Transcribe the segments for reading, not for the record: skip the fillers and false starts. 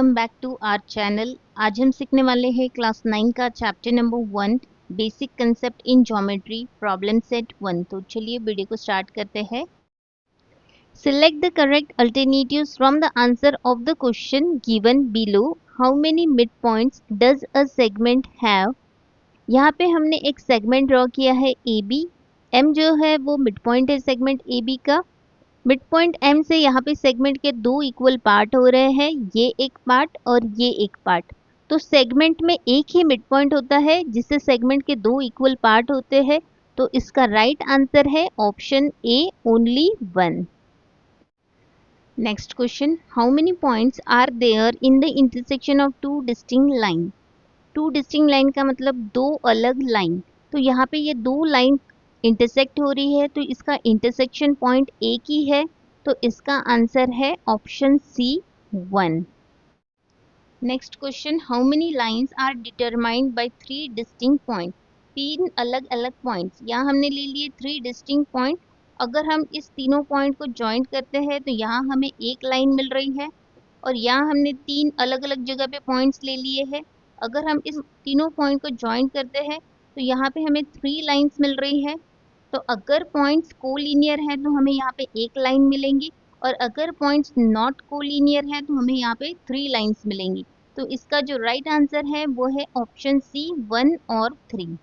Welcome back to our channel. आज हम सीखने वाले हैं क्लास 9 का chapter number 1 basic concept in geometry problem set 1। तो चलिए वीडियो को स्टार्ट करते हैं। Select the correct alternatives from the answer of the question given below. How many mid points does a segment have. यहाँ पे हमने एक सेगमेंट ड्रॉ किया है ए बी। एम जो है वो मिड पॉइंट है सेगमेंट ए बी का। मिड पॉइंट एम से यहाँ पे सेगमेंट के दो इक्वल पार्ट हो रहे हैं, ये एक पार्ट और ये एक पार्ट। तो सेगमेंट में एक ही मिड पॉइंट होता है जिससे सेगमेंट के दो इक्वल पार्ट होते हैं। तो इसका राइट आंसर है option A, only one. Next question, how many points are there in the intersection of two distinct line. Two distinct line का मतलब दो अलग लाइन। तो यहाँ पे ये दो लाइन इंटरसेक्ट हो रही है, तो इसका इंटरसेक्शन पॉइंट एक ही है। तो इसका आंसर है option C, 1। Next question, how many lines are determined by three distinct point. तीन अलग अलग पॉइंट्स, यहाँ हमने ले लिए थ्री डिस्टिंक्ट पॉइंट। अगर हम इस तीनों पॉइंट को ज्वाइंट करते हैं तो यहाँ हमें एक लाइन मिल रही है, और यहाँ हमने तीन अलग अलग जगह पे पॉइंट्स ले लिए हैं। अगर हम इस तीनों पॉइंट को ज्वाइंट करते हैं तो यहाँ पे हमें थ्री लाइंस मिल रही है। तो अगर पॉइंट्स कोलिनियर है तो हमें यहाँ पे एक लाइन मिलेंगी, और अगर पॉइंट्स नॉट कोलिनियर है तो हमें यहाँ पे थ्री लाइंस मिलेंगी। तो इसका जो राइट आंसर है वो है ऑप्शन सी, 1 और 3।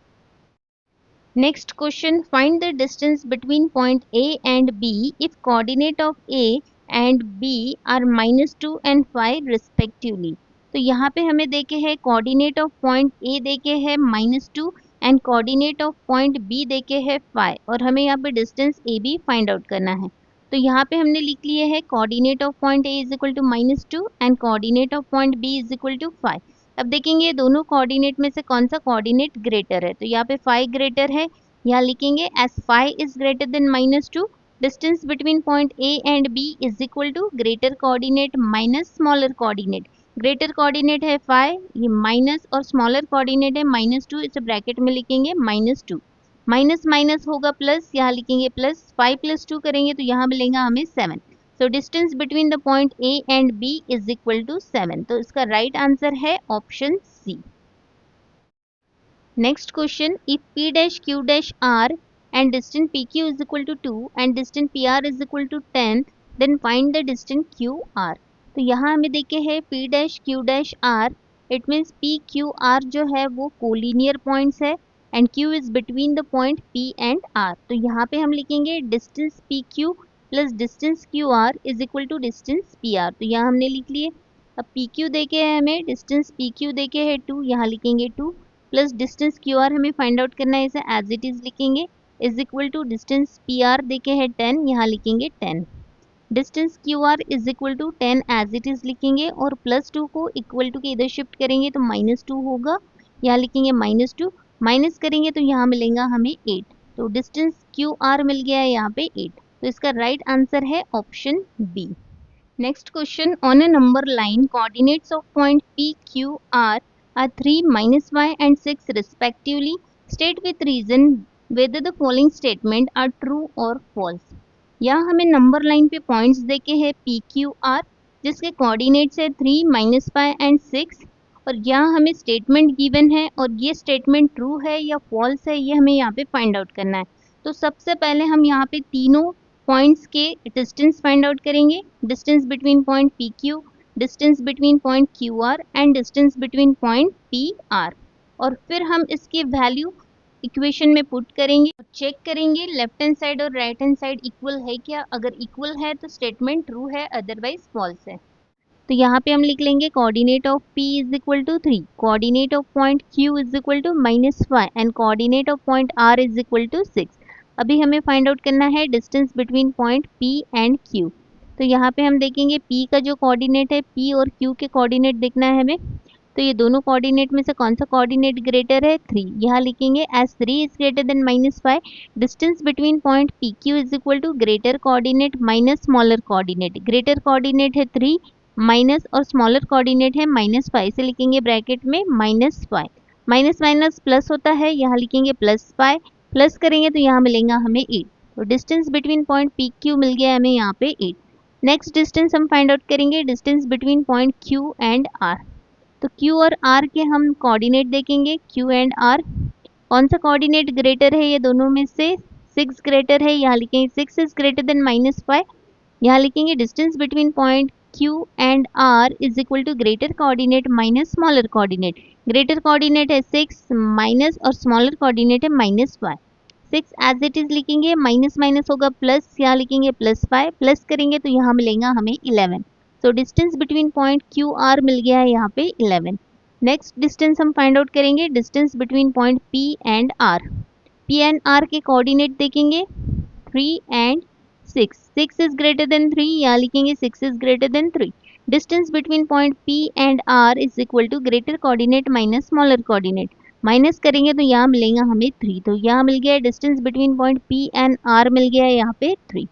Next question, find the distance between point A and B if coordinate of A and B are -2 and 5 respectively. तो यहाँ पे हमें देखे है कोऑर्डिनेट ऑफ पॉइंट ए देखे है -2 and coordinate of point B देखे है 5, और हमें यहाँ पे distance A B find out करना है। तो यहाँ पे हमने लिख लिए है coordinate of point A is equal to -2 and coordinate of point B is equal to 5। अब देखेंगे दोनों कोऑर्डिनेट में से कौन सा कोऑर्डिनेट ग्रेटर है। तो यहाँ पे 5 ग्रेटर है, यहाँ लिखेंगे as 5 is greater than -2, distance between point A and B is equal to greater coordinate minus smaller coordinate. Greater coordinate है 5, ये माइनस, और स्मॉलर कोऑर्डिनेट है -2, इसे ब्रैकेट में लिखेंगे -2। माइनस माइनस होगा प्लस, यहाँ लिखेंगे प्लस। 5 + 2 करेंगे तो यहाँ मिलेगा हमें 7। So distance between the point A and B is equal to 7। तो इसका राइट आंसर है option C. Next question, if p dash q dash r and distance pq is equal to 2 and distance pr is equal to 10, then find the distance qr। तो यहाँ हमें देखे है p dash q dash r, it means p q r जो है वो collinear points है and q is between the point p and r। तो यहाँ पे हम लिखेंगे distance pq plus distance qr is equal to distance pr। तो यहाँ हमने लिख लिए। अब pq देखे है हमें, डिस्टेंस pq देखे है 2, यहाँ लिखेंगे 2 प्लस डिस्टेंस क्यू आर हमें फाइंड आउट करना है, इसे एज इट इज लिखेंगे, is equal to distance P R देखे है 10, यहाँ लिखेंगे 10। Distance Q R is equal to 10 as it is लिखेंगे, और +2 को इक्वल टू के इधर शिफ्ट करेंगे तो -2 होगा, यहाँ लिखेंगे -2। माइनस करेंगे तो यहाँ मिलेगा हमें 8। तो डिस्टेंस क्यू आर मिल गया है यहाँ पे 8। तो इसका राइट आंसर है option B. Next question, on a number line coordinates of point P Q R are 3, -y and 6 respectively. State with reason whether the following statement are true or false। यहाँ हमें number line पे points देखे हैं P Q are, जिसके coordinates है 3, -y and 6, और यहाँ हमें स्टेटमेंट गिवन है, और ये स्टेटमेंट ट्रू है या फॉल्स है ये हमें यहाँ पे फाइंड आउट करना है। तो सबसे पहले हम यहाँ पे तीनों पॉइंट्स के डिस्टेंस फाइंड आउट करेंगे, distance between point P Q, distance between point Q R and distance between point P R, और फिर हम इसकी वैल्यू इक्वेशन में पुट करेंगे, चेक करेंगे लेफ्ट हैंड साइड और राइट हैंड साइड इक्वल है क्या। अगर इक्वल है तो स्टेटमेंट ट्रू है, अदरवाइज फॉल्स है। तो यहाँ पे हम लिख लेंगे coordinate of p is equal to 3, coordinate of point q is equal to -y and coordinate of point r is equal to 6। अभी हमें फाइंड आउट करना है distance between point p and q। तो यहाँ पे हम देखेंगे p का जो कोऑर्डिनेट है, p और q के कोऑर्डिनेट देखना है हमें। तो ये दोनों कोऑर्डिनेट में से कौन सा कोऑर्डिनेट ग्रेटर है, 3, यहाँ लिखेंगे as 3 is greater than -5, distance between point P Q is equal to greater coordinate minus smaller coordinate. Greater coordinate है 3 माइनस, और स्मॉलर कोऑर्डिनेट है -5, से लिखेंगे ब्रैकेट में -5। माइनस माइनस प्लस होता है, यहाँ लिखेंगे +5, प्लस करेंगे तो यहाँ मिलेगा हमें 8। तो distance between point P Q मिल गया हमें यहाँ पे 8। नेक्स्ट डिस्टेंस हम फाइंड आउट करेंगे distance between point Q and R। तो Q और R के हम कोऑर्डिनेट देखेंगे, Q एंड R। कौन सा कोऑर्डिनेट ग्रेटर है ये दोनों में से? 6 ग्रेटर है, यहाँ लिखेंगे 6 इज ग्रेटर देन -5। यहाँ लिखेंगे distance between point Q and R is equal to greater coordinate minus smaller coordinate. Greater coordinate है 6 माइनस और स्मॉलर कोऑर्डिनेट है -5। 6 एज इट इज लिखेंगे, माइनस माइनस होगा प्लस, यहाँ लिखेंगे +5, प्लस करेंगे तो यहाँ मिलेगा हमें 11। सो distance between point Q R मिल गया है यहाँ पे 11। नेक्स्ट डिस्टेंस हम फाइंड आउट करेंगे distance between point P and R। P and R के कोऑर्डिनेट देखेंगे 3 एंड 6। 6 इज ग्रेटर देन 3, यहाँ लिखेंगे 6 is greater than 3। Distance between point P and R is equal to greater coordinate minus smaller coordinate. Minus करेंगे तो यहाँ मिलेगा हमें 3, तो यहाँ मिल गया distance between point P and R मिल गया है यहाँ पे 3।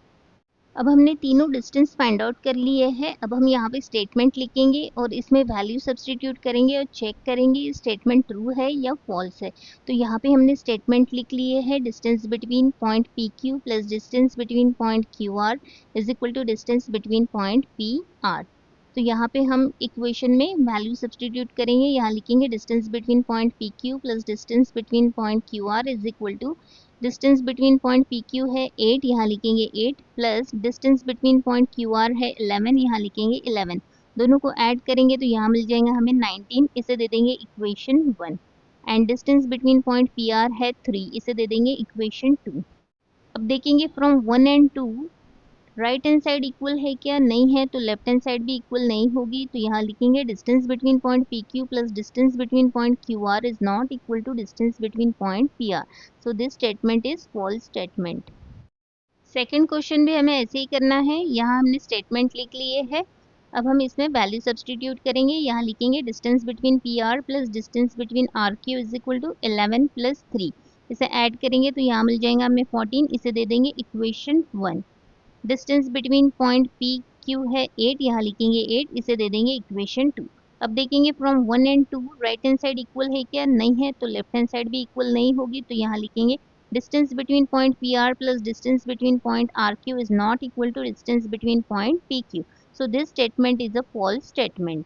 अब हमने तीनों डिस्टेंस फाइंड आउट कर लिए हैं। अब हम यहाँ पे स्टेटमेंट लिखेंगे और इसमें वैल्यू सब्स्टिट्यूट करेंगे और चेक करेंगे स्टेटमेंट ट्रू है या फॉल्स है। तो यहाँ पे हमने स्टेटमेंट लिख लिए है distance between point PQ plus distance between point QR is equal to distance between point PR। तो यहाँ पे हम इक्वेशन में वैल्यू सब्स्टिट्यूट करेंगे, यहाँ लिखेंगे distance between point PQ plus distance between point QR is equal to distance between point PQ है 8, यहाँ लिखेंगे 8 plus distance between point QR है 11, यहाँ लिखेंगे 11। दोनों को ऐड करेंगे तो यहाँ मिल जाएगा हमें 19, इसे दे देंगे equation 1। And distance between point PR है 3, इसे दे देंगे इक्वेशन 2। अब देखेंगे from 1 and 2 right hand side equal है क्या? नहीं है, तो लेफ्ट हैंड साइड भी इक्वल नहीं होगी। तो यहाँ लिखेंगे distance between point PQ plus distance between point QR is not equal to distance between point PR। So this statement is false statement. Second question भी हमें ऐसे ही करना है, यहाँ हमने स्टेटमेंट लिख लिए है। अब हम इसमें वैल्यू सब्स्टिट्यूट करेंगे, यहाँ लिखेंगे distance between PR plus distance between RQ is equal to 11 plus 3। इसे ऐड करेंगे तो यहाँ मिल जाएगा हमें 14, इसे दे देंगे equation 1। Distance between point PQ है 8, यहाँ लिखेंगे 8, इसे दे देंगे इक्वेशन 2। अब देखेंगे from 1 and 2 right hand side equal है क्या? नहीं है, तो लेफ्ट हैंड साइड भी इक्वल नहीं होगी। तो यहाँ लिखेंगे distance between point PR plus distance between point RQ is not equal to distance between point PQ। So this statement is a false statement.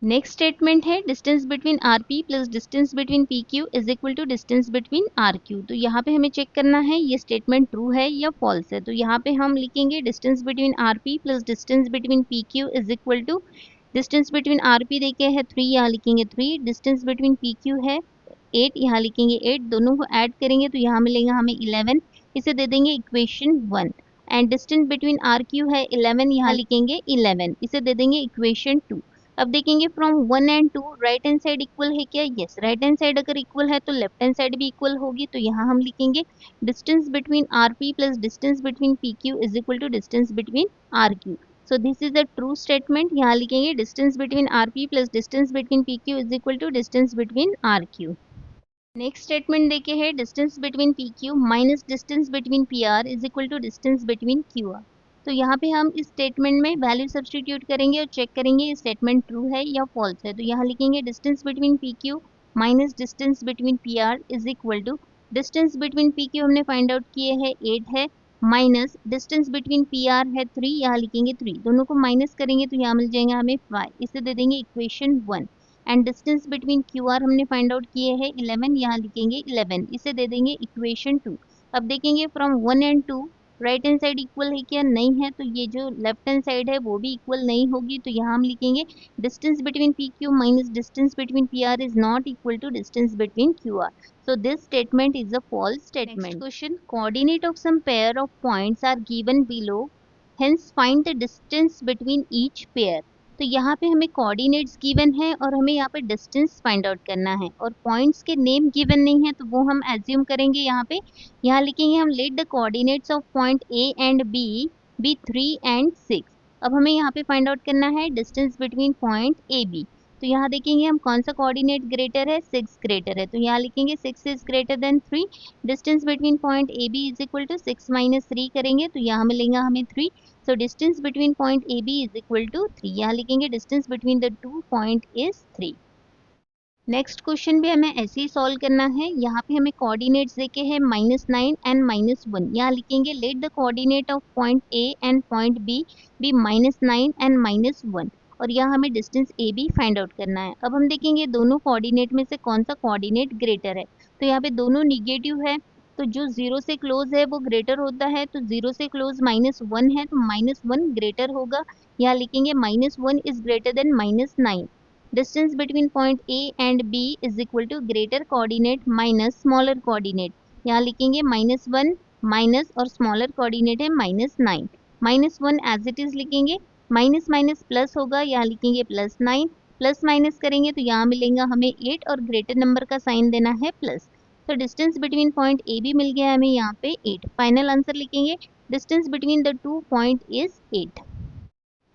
Next statement है distance between RP plus distance between PQ is equal to distance between RQ। तो यहाँ पे हमें check करना है ये statement true है या फॉल्स है। तो यहाँ पे हम लिखेंगे distance between RP plus distance between PQ is equal to distance between RP देखे है 3, यहाँ लिखेंगे 3, डिस्टेंस बिटवीन PQ है 8, यहाँ लिखेंगे 8। दोनों को ऐड करेंगे तो यहाँ मिलेगा हमें 11, इसे दे देंगे equation 1। And distance between RQ है 11, यहाँ लिखेंगे 11, इसे दे देंगे इक्वेशन 2। अब देखेंगे from 1 and 2 right hand side equal है क्या? यस, राइट हैंड साइड अगर इक्वल है तो लेफ्ट हैंड साइड भी इक्वल होगी। तो यहाँ हम लिखेंगे distance between RP plus distance between PQ is equal to distance between RQ। So this is the true statement. यहाँ लिखेंगे distance between RP plus distance between PQ is equal to distance between RQ। Next statement देखे है distance between PQ minus distance between PR is equal to distance between QR। तो यहाँ पे हम इस statement में वैल्यू सब्स्टिट्यूट करेंगे और चेक करेंगे ये स्टेटमेंट ट्रू है या फॉल्स है। तो यहाँ लिखेंगे distance between PQ minus distance between PR is equal to distance between PQ हमने फाइंड आउट किए है 8 है, माइनस डिस्टेंस बिटवीन PR है 3, यहाँ लिखेंगे 3। दोनों को माइनस करेंगे तो यहाँ मिल जाएगा हमें 5, इसे दे देंगे equation 1। And distance between QR हमने फाइंड आउट किए हैं 11, यहाँ लिखेंगे 11, इसे दे देंगे इक्वेशन 2। अब देखेंगे from 1 and 2 right hand side equal है क्या? नहीं है, तो ये जो लेफ्ट हैंड साइड है वो भी इक्वल नहीं होगी। तो यहाँ हम लिखेंगे distance between PQ minus distance between PR is not equal to distance between QR। So this statement is a false statement. Question, coordinate of some pair of points are given below, hence find the distance between each pair. तो यहाँ पे हमें coordinates given है और हमें यहाँ पे distance find out करना है, और पॉइंट्स के नेम गिवन नहीं है तो वो हम एज्यूम करेंगे। यहाँ लिखेंगे हम let the coordinates of point A and B B 3 and 6। अब हमें यहाँ पे फाइंड आउट करना है डिस्टेंस बिटवीन पॉइंट AB। तो यहाँ देखेंगे हम कौन सा कोऑर्डिनेट ग्रेटर है, 6 ग्रेटर है। तो यहाँ लिखेंगे 6 is greater than 3। Distance between point AB is equal to 6 minus 3 करेंगे तो यहाँ मिलेगा हमें 3। So distance between point AB is equal to 3, यहाँ लिखेंगे distance between the two point is 3। Next question भी हमें ऐसे ही सॉल्व करना है। यहाँ पे हमें कोऑर्डिनेट्स देके हैं -9 एंड -1। यहाँ लिखेंगे let the coordinate of point A and point B B -9 and -1, और यहाँ हमें distance A B find out करना है। अब हम देखेंगे दोनों कोऑर्डिनेट में से कौन सा कोऑर्डिनेट ग्रेटर है। तो यहाँ पे दोनों निगेटिव है, तो जो 0 से क्लोज है वो ग्रेटर होता है। तो 0 से क्लोज -1 है, तो -1 ग्रेटर होगा। यहाँ लिखेंगे -1 is greater then -9। Distance between point A and B is equal to greater coordinate minus smaller coordinate। यहाँ लिखेंगे -1 माइनस और स्मॉलर कोऑर्डिनेट है -9। -1 एज इट इज लिखेंगे, माइनस माइनस प्लस होगा, यहाँ लिखेंगे +9। प्लस माइनस करेंगे तो यहाँ मिलेगा हमें 8 और ग्रेटर नंबर का साइन देना है प्लस। तो distance between point A B मिल गया हमें यहाँ पे 8। फाइनल आंसर लिखेंगे distance between the two point is 8।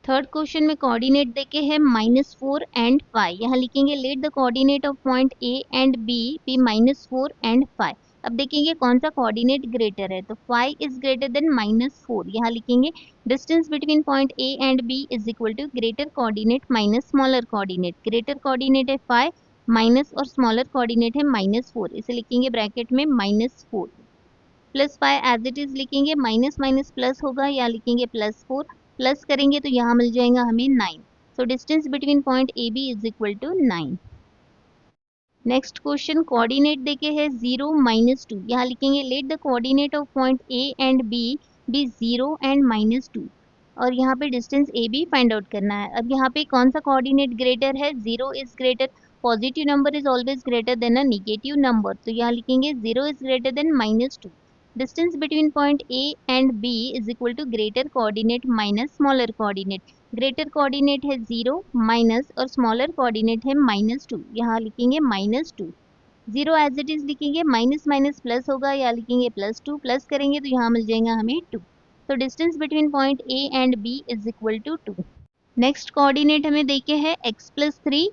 Third question में कोऑर्डिनेट देके है -4 एंड 5। यहाँ लिखेंगे let the coordinate of point A and B be -4 and 5। अब देखेंगे कौन सा कोऑर्डिनेट ग्रेटर है। तो 5 इज ग्रेटर देन -4। यहाँ लिखेंगे distance between point A and B is equal to greater coordinate minus smaller coordinate. Greater coordinate है 5 minus और स्मॉलर कोऑर्डिनेट है -4, इसे लिखेंगे ब्रैकेट में -4 प्लस 5 एज इट इज लिखेंगे, माइनस माइनस प्लस होगा, या लिखेंगे +4। प्लस करेंगे तो यहाँ मिल जाएगा हमें 9। So distance between point A B is equal to 9। Next question coordinate देके है 0 -2। यहाँ लिखेंगे let the coordinate of point A and B B 0 and -2, और यहाँ पे distance A B find out करना है। अब यहाँ पे कौन सा कोऑर्डिनेट ग्रेटर है। 0 is greater, positive number is always greater than a negative number, तो यहाँ लिखेंगे 0 is greater than -2। Distance between point A and B is equal to greater coordinate minus smaller coordinate. Greater coordinate है 0 minus और smaller coordinate है -2, यहाँ लिखेंगे -2। 0 as it is लिखेंगे, minus minus plus होगा, या लिखेंगे +2। प्लस करेंगे तो यहाँ मिल जाएगा हमें 2। तो distance between point A and B is equal to 2। Next coordinate हमें देखे है x+3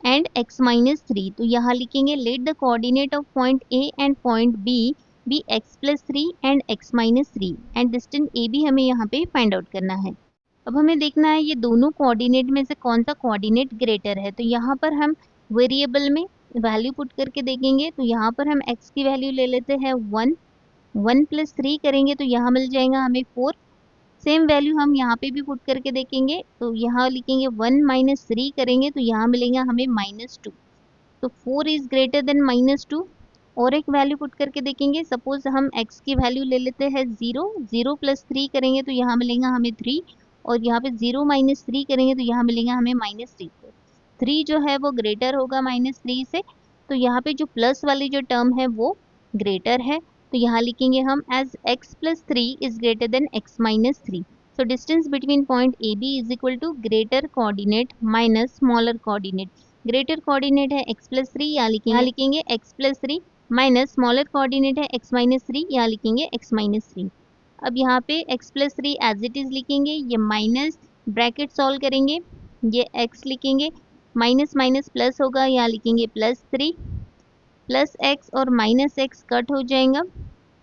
एंड x-3। तो यहाँ लिखेंगे let the coordinate of point A and point B B x+3 and x-3, and distance A B हमें यहाँ पे find out करना है। अब हमें देखना है ये दोनों कोऑर्डिनेट में से कौन सा कोऑर्डिनेट ग्रेटर है। तो यहाँ पर हम वेरिएबल में वैल्यू पुट करके देखेंगे। तो यहाँ पर हम x की वैल्यू ले लेते हैं 1। 1 + 3 करेंगे तो यहाँ मिल जाएगा हमें 4। सेम वैल्यू हम यहाँ पे भी पुट करके देखेंगे। तो यहाँ लिखेंगे 1 - 3 करेंगे तो यहाँ मिलेगा हमें -2। तो 4 इज ग्रेटर देन -2। और एक वैल्यू पुट करके देखेंगे। सपोज हम x की वैल्यू ले लेते हैं 0। 0 + 3 करेंगे तो यहाँ मिलेगा हमें 3, और यहाँ पे 0 - 3 करेंगे तो यहाँ मिलेगा हमें -3। 3 जो है वो ग्रेटर होगा -3 से, तो यहाँ पे जो प्लस वाली जो टर्म है वो ग्रेटर है। तो यहाँ लिखेंगे हम as x+3 is greater than x-3। So distance between point A B is equal to greater coordinate minus smaller coordinate. Greater coordinate है x+3, यहाँ लिखेंगे x+3 माइनस स्मॉलर कोऑर्डिनेट है x-3, यहाँ लिखेंगे x-3। अब यहाँ पे x+3 एज इट इज लिखेंगे, ये माइनस ब्रैकेट सॉल्व करेंगे, ये x लिखेंगे, माइनस माइनस प्लस होगा, यहाँ लिखेंगे +3 प्लस x और माइनस x कट हो जाएगा।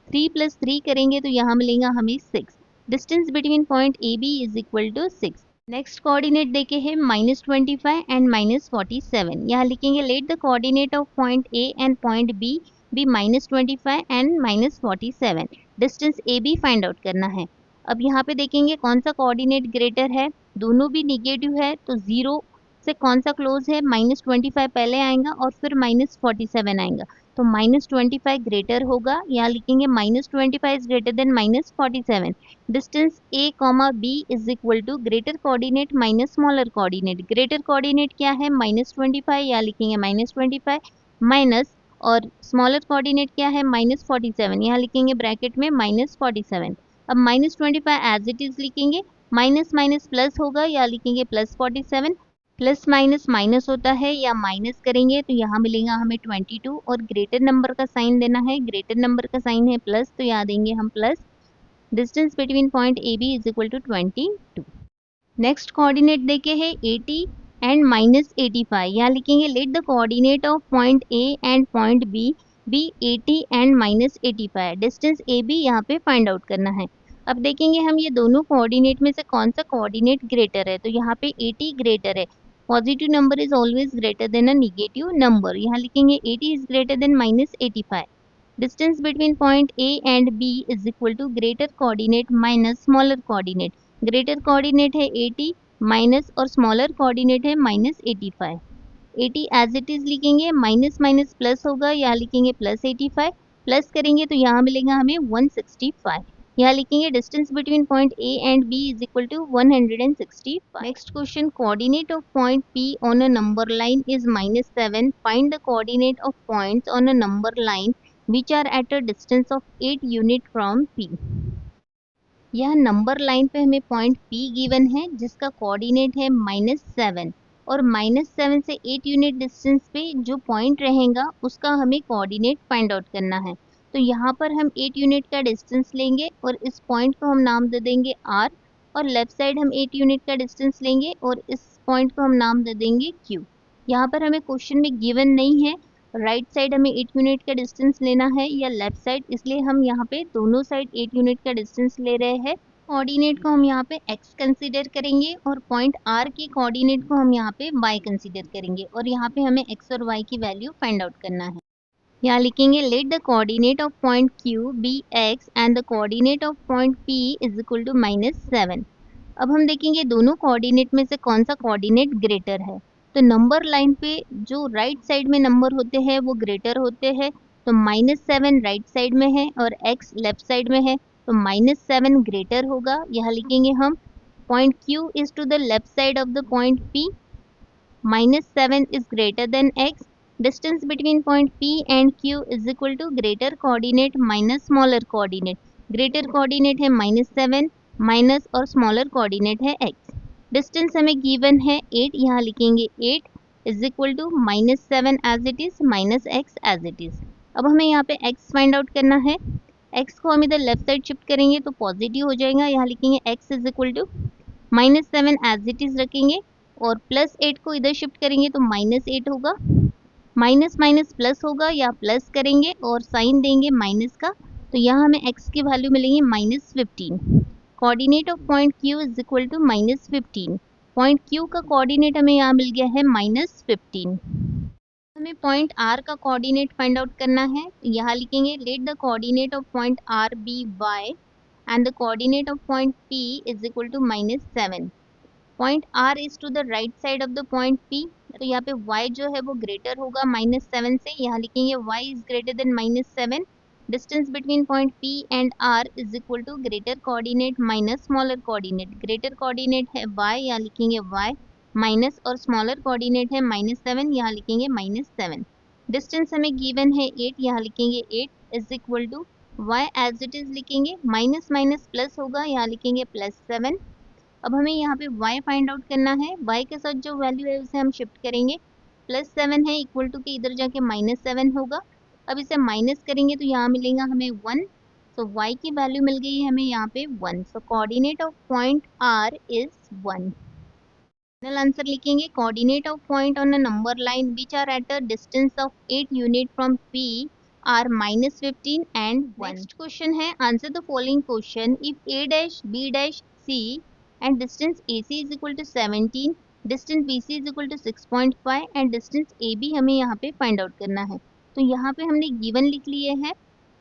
3 + 3 करेंगे तो यहाँ मिलेगा हमें 6। Distance between point A B is equal to 6। Next coordinate देखे हैं -25 एंड -47। यहाँ लिखेंगे let the coordinate of point A and point B B -25 and -47। Distance A B find out करना है। अब यहाँ पे देखेंगे कौन सा कोऑर्डिनेट ग्रेटर है। दोनों भी निगेटिव है, तो 0 से कौन सा क्लोज है। -25 पहले आएगा और फिर -47 आएगा, तो -25 ग्रेटर होगा। यहाँ लिखेंगे -25 is greater than -47। Distance a, b is equal to greater coordinate minus smaller coordinate. Greater coordinate क्या है -25, यहाँ लिखेंगे -25 माइनस, और स्मॉलर कोऑर्डिनेट क्या है -47, यहाँ लिखेंगे ब्रैकेट में -47। अब -25 एज इट इज लिखेंगे, माइनस माइनस प्लस होगा, यहाँ लिखेंगे +47। प्लस माइनस माइनस होता है, या माइनस करेंगे तो यहाँ मिलेगा हमें 22, और ग्रेटर नंबर का साइन देना है। ग्रेटर नंबर का साइन है प्लस, तो यहाँ देंगे हम plus. Distance between point A B is equal to 22। Next coordinate देखे है 80 एंड -85। यहाँ लिखेंगे let the coordinate of point A and point B B 80 and -85। Distance A B यहाँ पे फाइंड आउट करना है। अब देखेंगे हम ये दोनों कोऑर्डिनेट में से कौन सा कोऑर्डिनेट ग्रेटर है। तो यहाँ पे 80 ग्रेटर है, positive number is always greater than a negative number. यहाँ लिखेंगे 80 is greater than -85। Distance between point A and B is equal to greater coordinate minus smaller coordinate. Greater coordinate है 80 minus और smaller coordinate है -85। 80 as it is लिखेंगे, minus minus plus होगा, यहाँ लिखेंगे +85। Plus करेंगे तो यहाँ मिलेगा हमें 165। यहाँ लिखेंगे distance between point A and B is equal to 165। Next question, coordinate of point P on a number line is -7। Find the coordinate of points on a number line which are at a distance of 8 unit from P। यह number line पे हमें point P given है जिसका coordinate है -7 और -7 से 8 unit distance पे जो पॉइंट रहेगा उसका हमें कोऑर्डिनेट फाइंड आउट करना है। तो यहाँ पर हम 8 यूनिट का डिस्टेंस लेंगे और इस पॉइंट को हम नाम दे देंगे R, और लेफ्ट साइड हम 8 यूनिट का डिस्टेंस लेंगे और इस पॉइंट को हम नाम दे देंगे Q। यहाँ पर हमें क्वेश्चन में गिवन नहीं है राइट साइड हमें 8 यूनिट का डिस्टेंस लेना है या लेफ्ट साइड, इसलिए हम यहाँ पे दोनों साइड 8 यूनिट का डिस्टेंस ले रहे हैं। कोऑर्डिनेट को हम यहाँ पे x कंसीडर करेंगे और पॉइंट R के कोऑर्डिनेट को हम यहाँ पे y कंसीडर करेंगे और यहाँ पे हमें x और y की वैल्यू फाइंड आउट करना है। यहाँ लिखेंगे let the coordinate of point Q be x and the coordinate of point P is equal to -7। अब हम देखेंगे दोनों कोऑर्डिनेट में से कौन सा कोऑर्डिनेट ग्रेटर है। तो नंबर लाइन पे जो राइट साइड में नंबर होते हैं वो ग्रेटर होते हैं, तो -7 राइट साइड में है और x लेफ्ट साइड में है, तो -7 ग्रेटर होगा। यहाँ लिखेंगे हम point Q is to the left side of the point P, -7 is greater than x। Distance between point P and Q is equal to greater coordinate minus smaller coordinate. Greater coordinate है -7 minus और smaller coordinate है x। Distance हमें given है 8, यहाँ लिखेंगे 8 is equal to -7 as it is -x as it is. अब हमें यहाँ पे x फाइंड आउट करना है। x को हम इधर लेफ्ट साइड शिफ्ट करेंगे तो पॉजिटिव हो जाएगा, यहाँ लिखेंगे x is equal to -7 as it is रखेंगे और +8 को इधर शिफ्ट करेंगे तो -8 होगा, माइनस माइनस प्लस होगा या प्लस करेंगे और साइन देंगे माइनस का, तो यहाँ हमें x की वैल्यू मिलेंगी -15। Coordinate of point Q is equal to -15। Point Q का कोऑर्डिनेट हमें यहाँ मिल गया है -15। हमें पॉइंट R का कोऑर्डिनेट फाइंड आउट करना है। यहाँ लिखेंगे let the coordinate of point R be y and the coordinate of point P is equal to -7। Point R is to the right side of the point P, तो यहाँ पे y जो है वो ग्रेटर होगा -7 से, यहाँ लिखेंगे y is greater than -7। Distance between point P and R is equal to greater coordinate minus smaller coordinate. Greater coordinate है y, यहाँ लिखेंगे y माइनस और स्मॉलर कोऑर्डिनेट है -7, यहाँ लिखेंगे -7। डिस्टेंस हमें गिवन है 8, यहाँ लिखेंगे 8 is equal to y as it is लिखेंगे, माइनस माइनस प्लस होगा, यहाँ लिखेंगे +7। अब हमें यहाँ पे y फाइंड आउट करना है। y के साथ जो वैल्यू है उसे हम शिफ्ट करेंगे, +7 है इक्वल टू के इधर जाके -7 होगा। अब इसे माइनस करेंगे तो यहाँ मिलेगा हमें 1, तो y की वैल्यू मिल गई है हमें यहाँ पे 1। So coordinate of point R is 1। Final answer लिखेंगे coordinate of point on a number line which are at a distance of 8 unit from P are -15 and 1। Next question है answer the following question if a dash b dash c and distance AC is equal to 17, distance BC is equal to 6.5 and distance AB हमें यहाँ पे find out करना है। तो यहाँ पे हमने गिवन लिख लिए हैं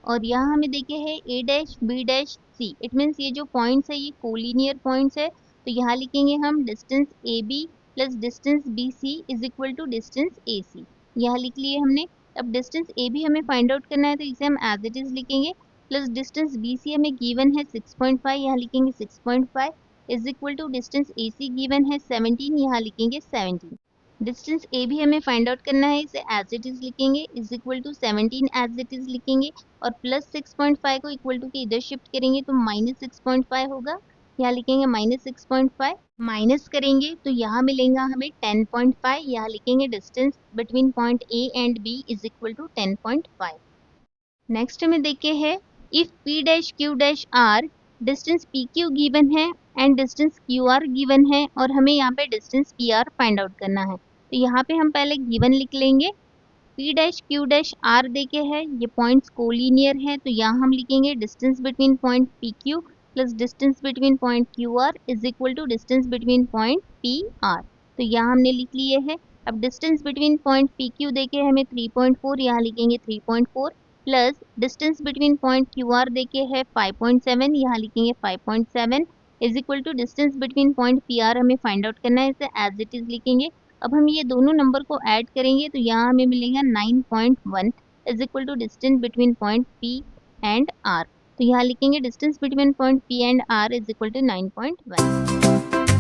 और यहाँ हमें देखे है A dash B dash C, it means ये जो पॉइंट्स है ये कोलिनियर पॉइंट्स है, तो यहाँ लिखेंगे हम distance AB plus distance BC is equal to distance AC, यहाँ लिख लिए हमने। अब डिस्टेंस AB हमें फाइंड आउट करना है तो इसे हम एज इट इज लिखेंगे, प्लस डिस्टेंस BC हमें गिवन है 6.5, यहाँ लिखेंगे 6.5 is equal to distance AC given है 17, यहाँ लिखेंगे 17। डिस्टेंस AB हमें फाइंड आउट करना है, इसे एज इट इज लिखेंगे is equal to 17 as it is लिखेंगे और प्लस 6.5 को इक्वल टू के इधर शिफ्ट करेंगे तो -6.5 होगा, यहाँ लिखेंगे -6.5। माइनस करेंगे तो यहाँ मिलेगा हमें 10.5, यहाँ लिखेंगे distance between point A and B is equal to 10.5। Next हमें देखे है if P dash Q dash R, distance PQ given है एंड डिस्टेंस QR गिवन है और हमें यहाँ पे डिस्टेंस PR फाइंड आउट करना है। तो यहाँ पे हम पहले गिवन लिख लेंगे, P dash Q dash R देखे है ये पॉइंट्स कोलिनियर है, तो यहाँ हम लिखेंगे distance between point PQ plus distance between point QR is equal to distance between point PR। तो यहाँ हमने लिख लिए है। अब distance between point P Q देखे हमें 3.4, यहाँ लिखेंगे 3.4 plus distance between point Q R देखे है 5.7, यहाँ लिखेंगे 5.7 is equal to distance between point P R हमें फाइंड आउट करना है, इसे एज इट इज लिखेंगे। अब हम ये दोनों नंबर को ऐड करेंगे तो यहाँ हमें मिलेगा 9.1 is equal to distance between point P and R. तो यहाँ लिखेंगे distance between point P and R is equal to 9.1।